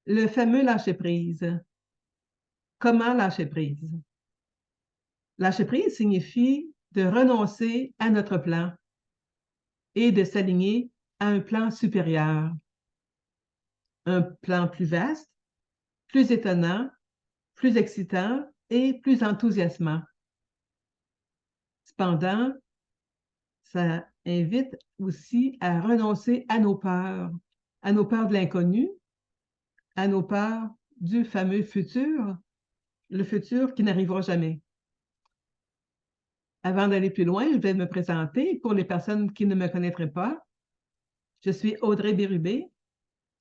Le fameux lâcher-prise. Comment lâcher prise? Lâcher prise signifie de renoncer à notre plan et de s'aligner à un plan supérieur, un plan plus vaste, plus étonnant, plus excitant et plus enthousiasmant. Cependant, ça invite aussi à renoncer à nos peurs de l'inconnu, à nos peurs du fameux futur, le futur qui n'arrivera jamais. Avant d'aller plus loin, je vais me présenter pour les personnes qui ne me connaîtraient pas. Je suis Audrey Bérubé,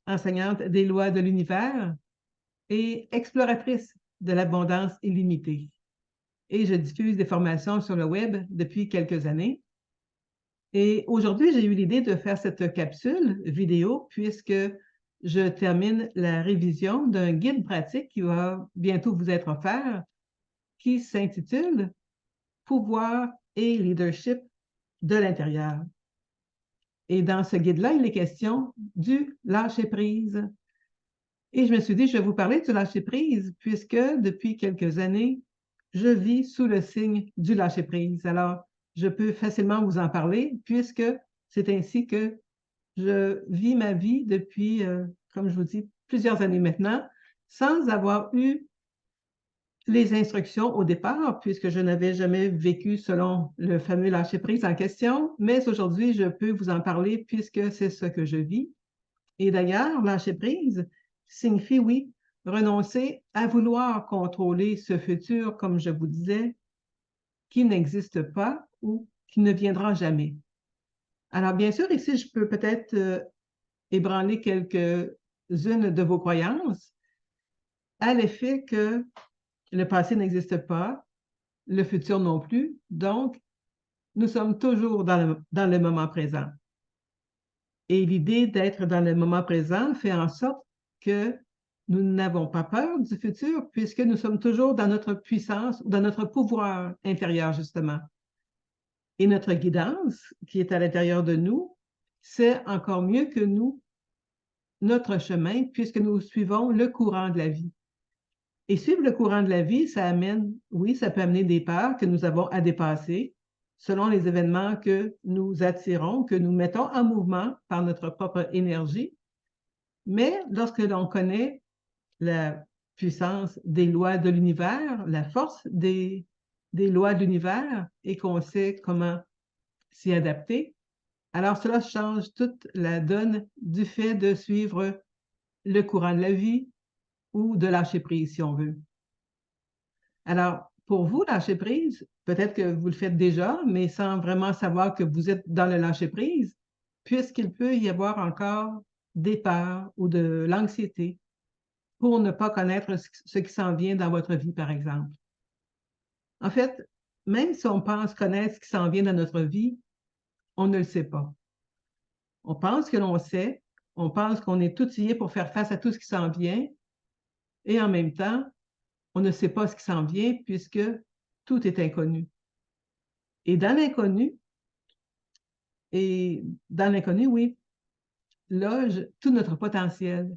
enseignante des lois de l'univers et exploratrice de l'abondance illimitée. Et je diffuse des formations sur le web depuis quelques années. Et aujourd'hui, j'ai eu l'idée de faire cette capsule vidéo puisque je termine la révision d'un guide pratique qui va bientôt vous être offert, qui s'intitule « Pouvoir et leadership de l'intérieur ». Et dans ce guide-là, il est question du lâcher-prise. Et je me suis dit, je vais vous parler du lâcher-prise puisque depuis quelques années, je vis sous le signe du lâcher-prise. Alors, je peux facilement vous en parler puisque c'est ainsi que je vis ma vie depuis, comme je vous dis, plusieurs années maintenant, sans avoir eu les instructions au départ, puisque je n'avais jamais vécu selon le fameux lâcher-prise en question, mais aujourd'hui, je peux vous en parler puisque c'est ce que je vis. Et d'ailleurs, lâcher-prise signifie, oui, renoncer à vouloir contrôler ce futur, comme je vous disais, qui n'existe pas ou qui ne viendra jamais. Alors, bien sûr, ici, je peux peut-être ébranler quelques-unes de vos croyances à l'effet que le passé n'existe pas, le futur non plus. Donc, nous sommes toujours dans le moment présent. Et l'idée d'être dans le moment présent fait en sorte que nous n'avons pas peur du futur puisque nous sommes toujours dans notre puissance, dans notre pouvoir intérieur, justement. Et notre guidance, qui est à l'intérieur de nous, sait encore mieux que nous notre chemin puisque nous suivons le courant de la vie. Et suivre le courant de la vie, ça amène, oui, ça peut amener des peurs que nous avons à dépasser selon les événements que nous attirons, que nous mettons en mouvement par notre propre énergie. Mais lorsque l'on connaît la puissance des lois de l'univers, la force des lois de l'univers et qu'on sait comment s'y adapter, alors cela change toute la donne du fait de suivre le courant de la vie ou de lâcher prise, si on veut. Alors, pour vous, lâcher prise, peut-être que vous le faites déjà, mais sans vraiment savoir que vous êtes dans le lâcher prise, puisqu'il peut y avoir encore des peurs ou de l'anxiété pour ne pas connaître ce qui s'en vient dans votre vie, par exemple. En fait, même si on pense connaître ce qui s'en vient dans notre vie, on ne le sait pas. On pense que l'on sait, on pense qu'on est outillé pour faire face à tout ce qui s'en vient, et en même temps, on ne sait pas ce qui s'en vient puisque tout est inconnu. Et dans l'inconnu, oui, loge tout notre potentiel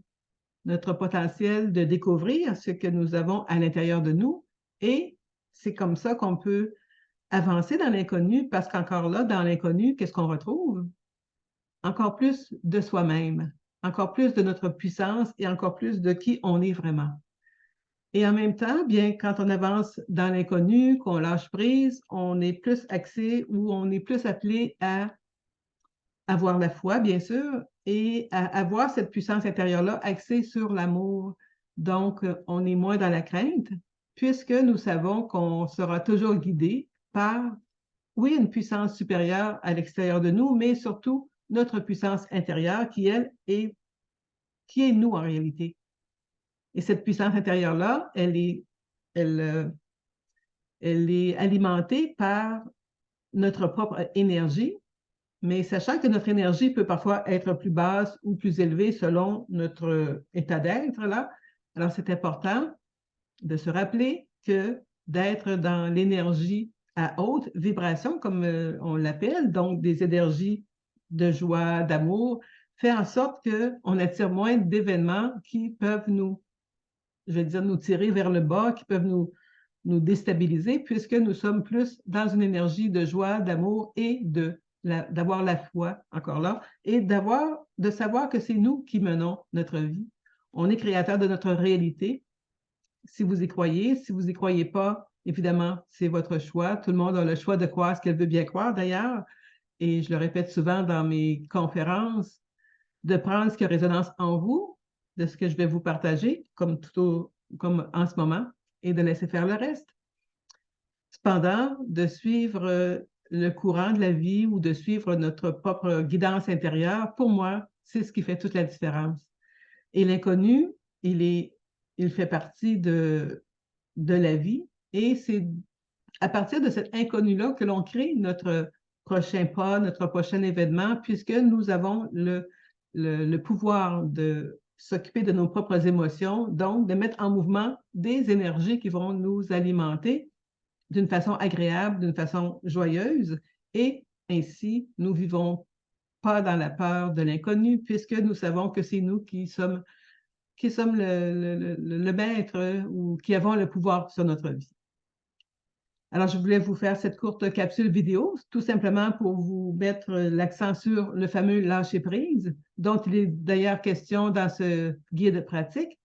de découvrir ce que nous avons à l'intérieur de nous. Et c'est comme ça qu'on peut avancer dans l'inconnu parce qu'encore là, dans l'inconnu, qu'est-ce qu'on retrouve? Encore plus de soi-même, encore plus de notre puissance et encore plus de qui on est vraiment. Et en même temps, bien, quand on avance dans l'inconnu, qu'on lâche prise, on est plus axé ou on est plus appelé à avoir la foi, bien sûr, et à avoir cette puissance intérieure-là axée sur l'amour. Donc, on est moins dans la crainte, puisque nous savons qu'on sera toujours guidé par, oui, une puissance supérieure à l'extérieur de nous, mais surtout notre puissance intérieure qui, elle, qui est nous en réalité. Et cette puissance intérieure-là, elle est alimentée par notre propre énergie, mais sachant que notre énergie peut parfois être plus basse ou plus élevée selon notre état d'être, là, alors c'est important de se rappeler que d'être dans l'énergie à haute vibration, comme on l'appelle, donc des énergies de joie, d'amour, fait en sorte qu'on attire moins d'événements qui peuvent nous, je vais dire, nous tirer vers le bas, qui peuvent nous déstabiliser, puisque nous sommes plus dans une énergie de joie, d'amour et d'avoir la foi, encore là, et de savoir que c'est nous qui menons notre vie. On est créateur de notre réalité. Si vous y croyez, si vous n'y croyez pas, évidemment, c'est votre choix. Tout le monde a le choix de croire ce qu'elle veut bien croire, d'ailleurs. Et je le répète souvent dans mes conférences, de prendre ce qui a résonance en vous, de ce que je vais vous partager, comme en ce moment, et de laisser faire le reste. Cependant, de suivre le courant de la vie ou de suivre notre propre guidance intérieure, pour moi, c'est ce qui fait toute la différence. Et l'inconnu, il fait partie de la vie et c'est à partir de cet inconnu-là que l'on crée notre prochain pas, notre prochain événement, puisque nous avons le pouvoir de s'occuper de nos propres émotions, donc de mettre en mouvement des énergies qui vont nous alimenter d'une façon agréable, d'une façon joyeuse, et ainsi, nous vivons pas dans la peur de l'inconnu, puisque nous savons que c'est nous qui sommes le maître ou qui avons le pouvoir sur notre vie. Alors, je voulais vous faire cette courte capsule vidéo, tout simplement pour vous mettre l'accent sur le fameux lâcher-prise, dont il est d'ailleurs question dans ce guide pratique,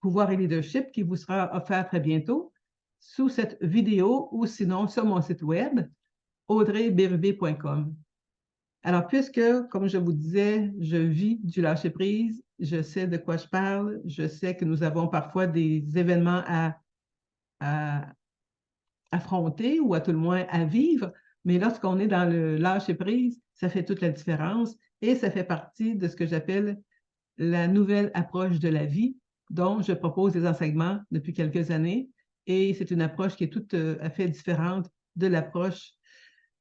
Pouvoir et leadership, qui vous sera offert très bientôt, sous cette vidéo ou sinon sur mon site web, audreybérubé.com. Alors, puisque, comme je vous disais, je vis du lâcher-prise, je sais de quoi je parle, je sais que nous avons parfois des événements à affronter ou à tout le moins à vivre, mais lorsqu'on est dans le lâcher-prise, ça fait toute la différence et ça fait partie de ce que j'appelle la nouvelle approche de la vie, dont je propose des enseignements depuis quelques années. Et c'est une approche qui est tout à fait différente de l'approche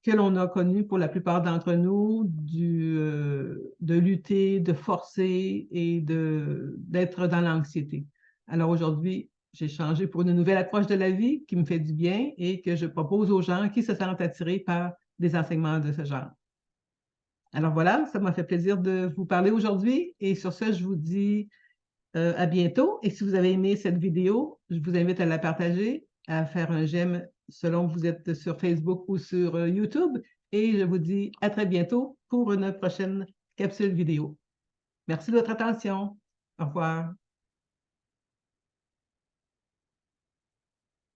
que l'on a connue pour la plupart d'entre nous, de lutter, de forcer et d'être dans l'anxiété. Alors aujourd'hui, j'ai changé pour une nouvelle approche de la vie qui me fait du bien et que je propose aux gens qui se sentent attirés par des enseignements de ce genre. Alors voilà, ça m'a fait plaisir de vous parler aujourd'hui et sur ce, je vous dis à bientôt. Et si vous avez aimé cette vidéo, je vous invite à la partager, à faire un j'aime selon que vous êtes sur Facebook ou sur YouTube. Et je vous dis à très bientôt pour une prochaine capsule vidéo. Merci de votre attention. Au revoir.